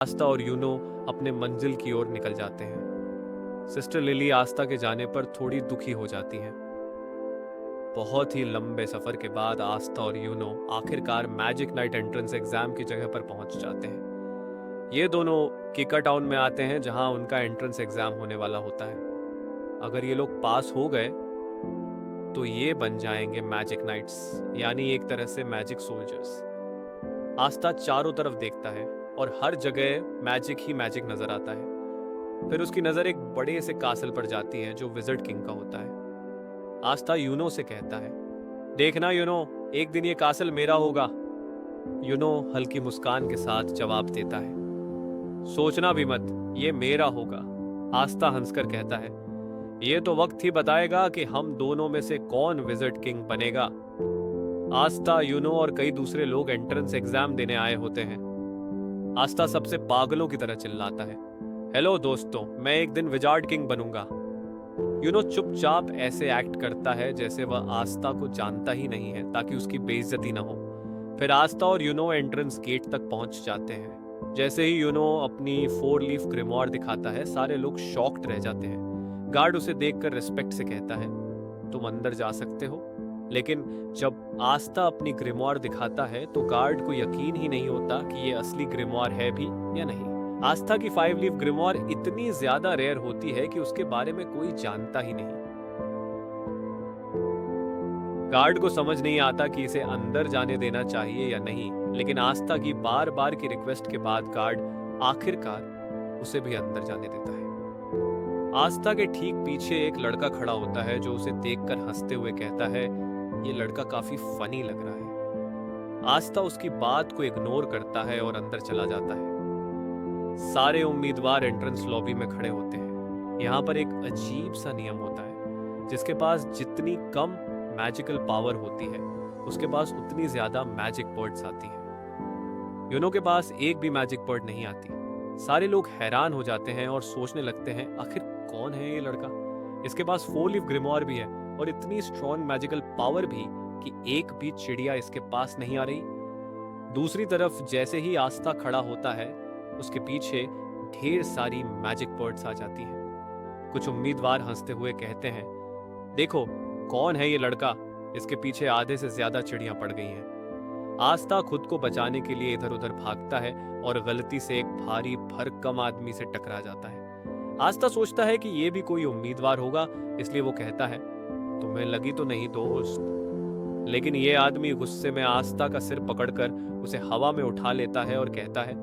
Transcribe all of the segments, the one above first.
आस्था और यूनो अपने मंजिल की ओर निकल जाते हैं। सिस्टर लिली आस्था के जाने पर थोड़ी दुखी हो जाती हैं। बहुत ही लंबे सफर के बाद आस्था और यूनो आखिरकार मैजिक नाइट एंट्रेंस एग्जाम की जगह पर पहुंच जाते हैं। ये दोनों किका टाउन में आते हैं जहां उनका एंट्रेंस एग्जाम होने वाला होता है। अगर ये लोग पास हो गए तो ये बन जाएंगे मैजिक नाइट्स, यानी एक तरह से मैजिक सोल्जर्स। आस्था चारों तरफ देखता है और हर जगह मैजिक ही मैजिक नजर आता है। फिर उसकी नजर एक बड़े से कासल पर जाती है जो विजर्ड किंग का होता है। आस्था यूनो से कहता है, देखना यूनो, एक दिन ये कासल मेरा होगा। यूनो हल्की मुस्कान के साथ जवाब देता है, सोचना भी मत, ये मेरा होगा। आस्था हंसकर कहता है, ये तो वक्त ही बताएगा कि हम दोनों में से कौन विजर्ड किंग बनेगा। आस्था, यूनो और कई दूसरे लोग एंट्रेंस एग्जाम देने आए होते हैं। आस्था सबसे पागलों की तरह चिल्लाता है, हेलो दोस्तों, मैं एक दिन विजार्ड किंग बनूंगा। यूनो चुपचाप ऐसे एक्ट करता है जैसे वह आस्था को जानता ही नहीं है, ताकि उसकी बेइज्जती ना हो। फिर आस्था और यूनो एंट्रेंस गेट तक पहुंच जाते हैं। जैसे ही यूनो अपनी 4 लीफ ग्रिमोर दिखाता है, सारे लोग शॉक्ड रह जाते हैं। गार्ड उसे देखकर रिस्पेक्ट से कहता है, तुम अंदर जा सकते हो। लेकिन जब आस्था अपनी ग्रिमोर दिखाता है तो गार्ड को यकीन ही नहीं होता कि ये असली ग्रिमोर है भी या नहीं। आस्था की 5 लीफ ग्रिमोर इतनी ज्यादा रेयर होती है कि उसके बारे में कोई जानता ही नहीं। गार्ड को समझ नहीं आता कि इसे अंदर जाने देना चाहिए या नहीं, लेकिन आस्था की बार बार की रिक्वेस्ट के बाद गार्ड आखिरकार उसे भी अंदर जाने देता है। आस्था के ठीक पीछे एक लड़का खड़ा होता है जो उसे देखकर हंसते हुए कहता है, ये लड़का काफी फनी लग रहा है। आस्था उसकी बात को इग्नोर करता है और अंदर चला जाता है। सारे उम्मीदवार एंट्रेंस लॉबी में खड़े होते हैं। यहाँ पर एक अजीब सा नियम होता है, जिसके पास जितनी कम मैजिकल पावर होती है उसके पास उतनी ज्यादा मैजिक पर्ड्स आती हैं। यूनो के पास एक भी मैजिक पर्ड नहीं आती। सारे लोग हैरान हो जाते हैं और सोचने लगते हैं, आखिर कौन है ये लड़का। इसके पास 4 लीफ ग्रिमोर भी है और इतनी स्ट्रॉन्ग मैजिकल पावर भी कि एक भी चिड़िया इसके पास नहीं आ रही। दूसरी तरफ जैसे ही आस्था खड़ा होता है, उसके पीछे ढेर सारी मैजिक पर्ड्स आ जाती हैं। कुछ उम्मीदवार हंसते हुए कहते हैं, देखो कौन है ये लड़का, इसके पीछे आधे से ज्यादा चिड़ियां पड़ गई हैं। आस्था खुद को बचाने के लिए इधर उधर भागता है और गलती से एक भारी भरकम आदमी से टकरा जाता है। आस्था सोचता है कि ये भी कोई उम्मीदवार होगा, इसलिए वो कहता है, तुम्हें लगी तो नहीं दोस्त। लेकिन ये आदमी गुस्से में आस्था का सिर पकड़कर उसे हवा में उठा लेता है और कहता है,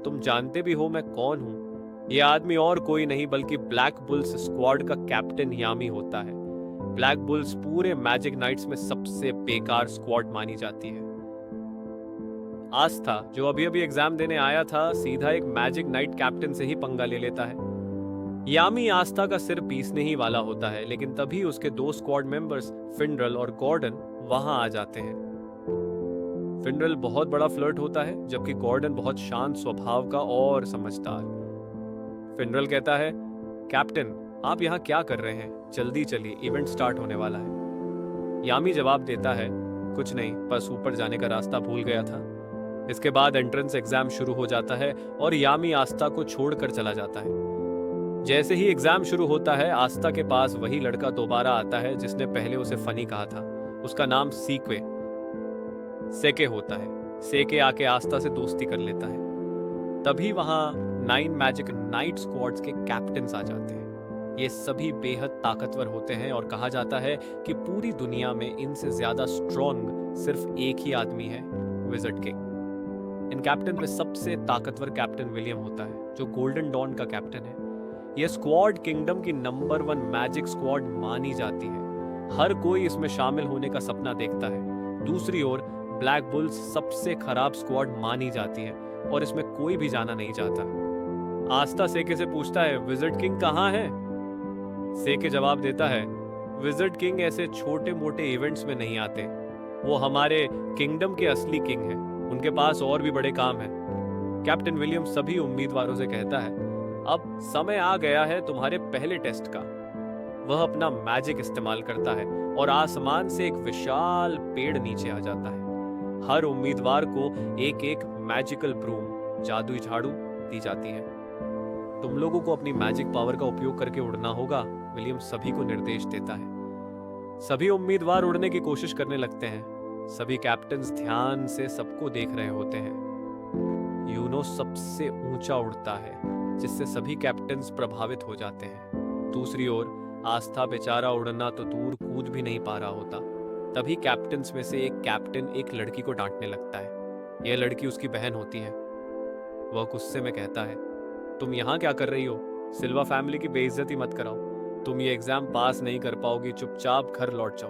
तुम जानते भी हो मैं कौन हूं। यह आदमी और कोई नहीं बल्कि ब्लैक बुल्स स्क्वाड का कैप्टन यामी होता है। ब्लैक बुल्स पूरे मैजिक नाइट्स में सबसे बेकार स्क्वाड मानी जाती है। आस्था, जो अभी अभी एग्जाम देने आया था, सीधा एक मैजिक नाइट कैप्टन से ही पंगा ले लेता है। यामी आस्था का सिर पीसने ही वाला होता है, लेकिन तभी उसके 2 स्क्वाड मेंबर्स फिंड्रल और गॉर्डन वहां आ जाते हैं। फिंड्रल बहुत बड़ा फ्लर्ट होता है, जबकि गॉर्डन बहुत शांत स्वभाव का और समझदार। फिंड्रल कहता है, कैप्टन आप यहाँ क्या कर रहे हैं, जल्दी चलिए, इवेंट स्टार्ट होने वाला है। यामी जवाब देता है, कुछ नहीं, बस ऊपर जाने का रास्ता भूल गया था। इसके बाद एंट्रेंस एग्जाम शुरू हो जाता है और यामी आस्था को छोड़कर चला जाता है। जैसे ही एग्जाम शुरू होता है, आस्था के पास वही लड़का दोबारा आता है जिसने पहले उसे फनी कहा था। उसका नाम सेके होता है। सेके आके आस्था से दोस्ती कर लेता है। तभी वहां 9 मैजिक नाइट स्क्वाड्स के कैप्टन्स आ जाते हैं। ये सभी बेहद ताकतवर होते हैं और कहा जाता है कि पूरी दुनिया में इनसे ज्यादा स्ट्रॉन्ग सिर्फ एक ही आदमी है, विजर्ड किंग। इन कैप्टन में सबसे ताकतवर कैप्टन विलियम होता है, जो गोल्डन डॉन का कैप्टन है। यह स्क्वाड किंगडम की नंबर 1 मैजिक स्क्वाड मानी जाती है। हर कोई इसमें शामिल होने का सपना देखता है। दूसरी ओर ब्लैक बुल्स सबसे खराब स्क्वाड मानी जाती है और इसमें कोई भी जाना नहीं चाहता। आस्था सेके से पूछता है, विजर्ड किंग कहाँ है? सेके जवाब देता है, विजर्ड किंग ऐसे छोटे मोटे इवेंट्स में नहीं आते। वो हमारे किंगडम के असली किंग हैं। उनके पास और भी बड़े काम हैं। कैप्टन विलियम सभी उम्मीदवारों से कहता है, अब समय आ गया है तुम्हारे पहले टेस्ट का। वह अपना मैजिक इस्तेमाल करता है और आसमान से एक विशाल पेड़ नीचे आ जाता है। हर उम्मीदवार को एक एक मैजिकल ब्रूम, जादुई झाड़ू दी जाती है। तुम लोगों को अपनी मैजिक पावर का उपयोग करके उड़ना होगा, विलियम सभी को निर्देश देता है। सभी उम्मीदवार उड़ने की कोशिश करने लगते हैं। सभी कैप्टन्स ध्यान से सबको देख रहे होते हैं। यूनो सबसे ऊंचा उड़ता है, जिससे सभी कैप्टन्स प्रभावित हो जाते हैं। दूसरी ओर आस्था बेचारा उड़ना तो दूर कूद भी नहीं पा रहा होता। तभी कैप्टन्स में से एक कैप्टन एक लड़की को डांटने लगता है। यह लड़की उसकी बहन होती है। वह गुस्से में कहता है, तुम यहाँ क्या कर रही हो? सिल्वा फैमिली की बेइज्जती मत कराओ। तुम ये एग्जाम पास नहीं कर पाओगी, चुपचाप घर लौट जाओ।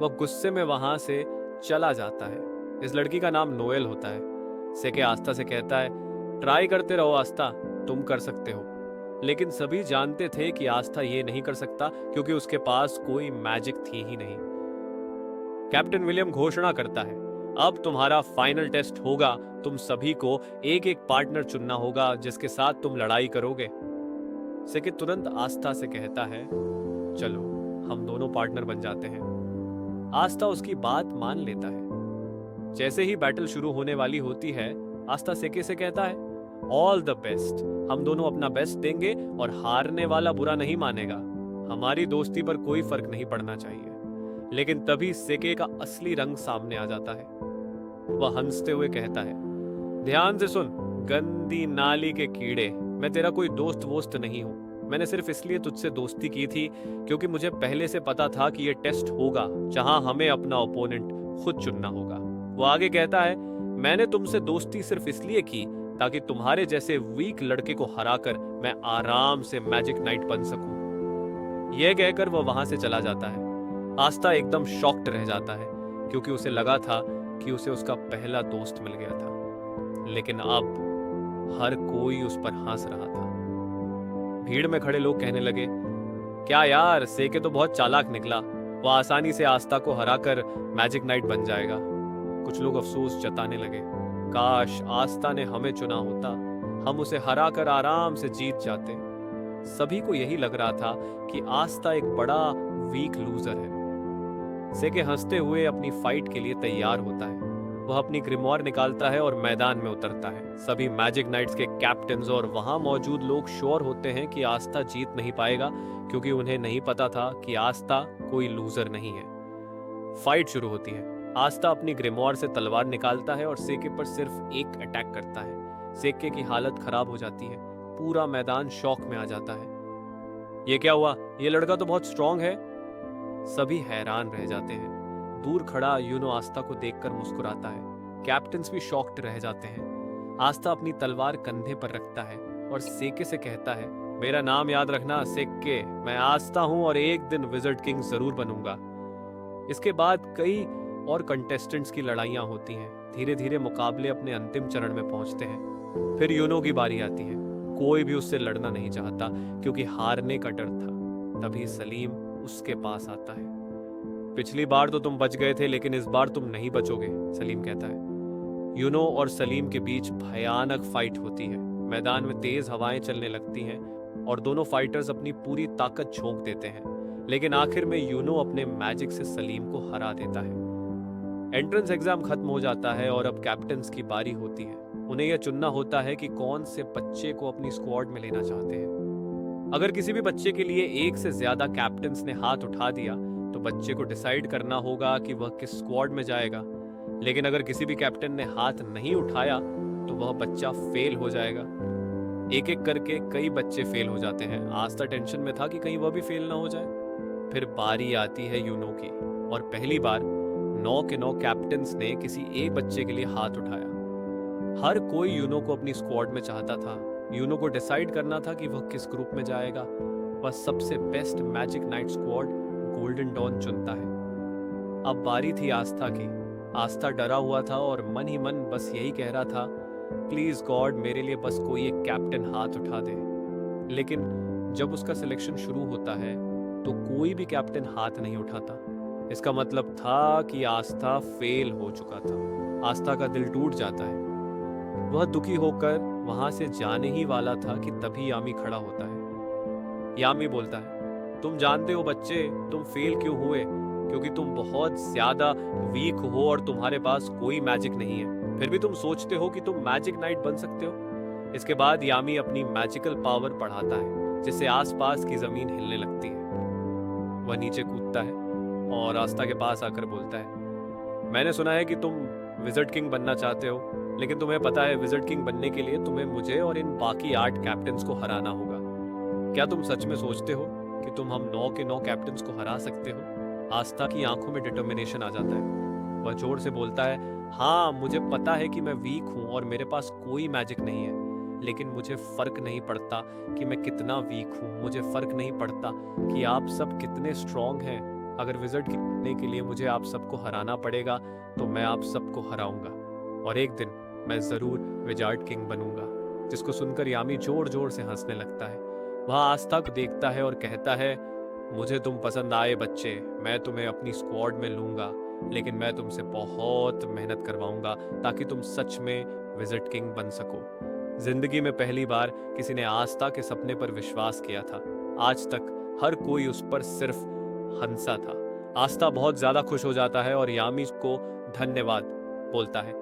वह गुस्से में वहां से चला जाता है। इस लड़की का नाम नोएल होता है। सेके आस्था से कहता है, ट्राई करते रहो आस्था, तुम कर सकते हो। लेकिन सभी जानते थे कि आस्था ये नहीं कर सकता, क्योंकि उसके पास कोई मैजिक थी ही नहीं। कैप्टन विलियम घोषणा करता है, अब तुम्हारा फाइनल टेस्ट होगा। तुम सभी को एक एक पार्टनर चुनना होगा जिसके साथ तुम लड़ाई करोगे। सेके तुरंत आस्था से कहता है, चलो हम दोनों पार्टनर बन जाते हैं। आस्था उसकी बात मान लेता है। जैसे ही बैटल शुरू होने वाली होती है, आस्था सेके से कहता है, ऑल द बेस्ट। हम दोनों अपना बेस्ट देंगे और हारने वाला बुरा नहीं मानेगा। हमारी दोस्ती पर कोई फर्क नहीं पड़ना चाहिए। लेकिन तभी सेके का असली रंग सामने आ जाता है। वह हंसते हुए कहता है, ध्यान से सुन गंदी नाली के कीड़े, मैं तेरा कोई दोस्त वोस्त नहीं हूं। मैंने सिर्फ इसलिए तुझसे दोस्ती की थी क्योंकि मुझे पहले से पता था कि यह टेस्ट होगा जहां हमें अपना ओपोनेंट खुद चुनना होगा। वो आगे कहता है, मैंने तुमसे दोस्ती सिर्फ इसलिए की ताकि तुम्हारे जैसे वीक लड़के को हराकर मैं आराम से मैजिक नाइट बन सकूं। यह कहकर वह वहां से चला जाता है। आस्था एकदम शॉक्ड रह जाता है, क्योंकि उसे लगा था कि उसे उसका पहला दोस्त मिल गया था। लेकिन अब हर कोई उस पर हंस रहा था। भीड़ में खड़े लोग कहने लगे, क्या यार, सेके तो बहुत चालाक निकला। वो आसानी से आस्था को हराकर मैजिक नाइट बन जाएगा। कुछ लोग अफसोस जताने लगे, काश आस्था ने हमें चुना होता, हम उसे हराकर आराम से जीत जाते। सभी को यही लग रहा था कि आस्था एक बड़ा वीक लूजर है। सेके हंसते हुए अपनी फाइट के लिए तैयार होता है। वह अपनी ग्रिमोयर निकालता है और मैदान में उतरता है। सभी मैजिक नाइट्स के कैप्टन्स और वहां मौजूद लोग श्योर होते हैं कि आस्था जीत नहीं पाएगा, क्योंकि उन्हें नहीं पता था कि आस्था कोई लूजर नहीं है। फाइट शुरू होती है। आस्था अपनी ग्रिमोयर से तलवार निकालता है और सेके पर सिर्फ एक अटैक करता है। सेके की हालत खराब हो जाती है। पूरा मैदान शॉक में आ जाता है। ये क्या हुआ? ये लड़का तो बहुत स्ट्रांग है। सभी हैरान रह जाते हैं। दूर खड़ा यूनो आस्था को देखकर मुस्कुराता है। कैप्टन्स भी शॉक्ड रह जाते हैं। आस्था अपनी तलवार कंधे पर रखता है और सेके से कहता है, मेरा नाम याद रखना सेके, मैं आस्था हूं और एक दिन विज़र्ड किंग जरूर बनूंगा। इसके बाद कई और कंटेस्टेंट्स की लड़ाइयां होती हैं। धीरे धीरे मुकाबले अपने अंतिम चरण में पहुंचते हैं। फिर यूनो की बारी आती है। कोई भी उससे लड़ना नहीं चाहता, क्योंकि हारने का डर था। तभी सलीम उसके पास आता है। पिछली बार तो तुम बच गए थे, लेकिन इस बार तुम नहीं बचोगे, सलीम कहता है। यूनो और सलीम के बीच भयानक फाइट होती है। मैदान में तेज हवाएं चलने लगती हैं और दोनों फाइटर्स अपनी पूरी ताकत झोंक देते हैं। लेकिन आखिर में यूनो अपने मैजिक से सलीम को हरा देता है। एंट्रेंस एग्जाम खत्म हो जाता है और अब कैप्टन्स की बारी होती है। उन्हें यह चुनना होता है कि कौन से बच्चे को अपनी स्क्वाड में लेना चाहते हैं। अगर किसी भी बच्चे के लिए एक से ज्यादा कैप्टन्स ने हाथ उठा दिया तो बच्चे को डिसाइड करना होगा कि वह किस स्क्वाड में जाएगा। लेकिन अगर किसी भी कैप्टन ने हाथ नहीं उठाया तो वह बच्चा फेल हो जाएगा। एक एक करके कई बच्चे फेल हो जाते हैं। आस्था टेंशन में था कि कहीं वह भी फेल ना हो जाए। फिर बारी आती है यूनो की और पहली बार 9 के 9 कैप्टन्स ने किसी एक बच्चे के लिए हाथ उठाया। हर कोई यूनो को अपनी स्क्वाड में चाहता था। यूनो को डिसाइड करना था कि वह किस ग्रुप में जाएगा। वह सबसे best magic knight squad Golden Dawn चुनता है। अब बारी थी आस्था की। आस्था डरा हुआ था और मन ही मन बस यही कह रहा था, प्लीज गॉड, मेरे लिए बस कोई एक कैप्टन हाथ उठा दे। लेकिन जब उसका सिलेक्शन शुरू होता है तो कोई भी कैप्टन हाथ नहीं उठाता। इसका मतलब था कि आस्था फेल हो चुका था। आस्था का दिल टूट जाता है। वह दुखी होकर वहां से जाने ही वाला था कि तभी यामी खड़ा होता है। यामी बोलता है, तुम जानते हो बच्चे, तुम फेल क्यों हुए? क्योंकि तुम बहुत ज्यादा वीक हो और तुम्हारे पास कोई मैजिक नहीं है। फिर भी तुम सोचते हो कि तुम मैजिक नाइट बन सकते हो। इसके बाद यामी अपनी मैजिकल पावर बढ़ाता है, जिससे आसपास की जमीन हिलने लगती है। वह नीचे कूदता है और आस्था के पास आकर बोलता है, मैंने सुना है कि तुम विज़र्ड किंग बनना चाहते हो, लेकिन तुम्हें पता है विज़र्ड किंग बनने के लिए तुम्हें मुझे और इन बाकी 8 कैप्टन्स को हराना होगा। क्या तुम सच में सोचते हो कि तुम हम 9 के 9 कैप्टन्स को हरा सकते हो? आस्था की आंखों में डिटर्मिनेशन आ जाता है। वह जोर से बोलता है, हाँ मुझे पता है कि मैं वीक हूँ और मेरे पास कोई मैजिक नहीं है, लेकिन मुझे फर्क नहीं पड़ता कि मैं कितना वीक हूँ। मुझे फर्क नहीं पड़ता कि आप सब कितने स्ट्रांग हैं। अगर विज़र्ड बनने के लिए मुझे आप सबको हराना पड़ेगा तो मैं आप सबको हराऊंगा, और एक दिन मैं ज़रूर विज़ार्ड किंग बनूंगा। जिसको सुनकर यामी जोर जोर से हंसने लगता है। वह आस्था को देखता है और कहता है, मुझे तुम पसंद आए बच्चे, मैं तुम्हें अपनी स्क्वाड में लूंगा, लेकिन मैं तुमसे बहुत मेहनत करवाऊंगा ताकि तुम सच में विज़र्ड किंग बन सको। जिंदगी में पहली बार किसी ने आस्था के सपने पर विश्वास किया था। आज तक हर कोई उस पर सिर्फ हंसा था। आस्था बहुत ज्यादा खुश हो जाता है और यामी को धन्यवाद बोलता है।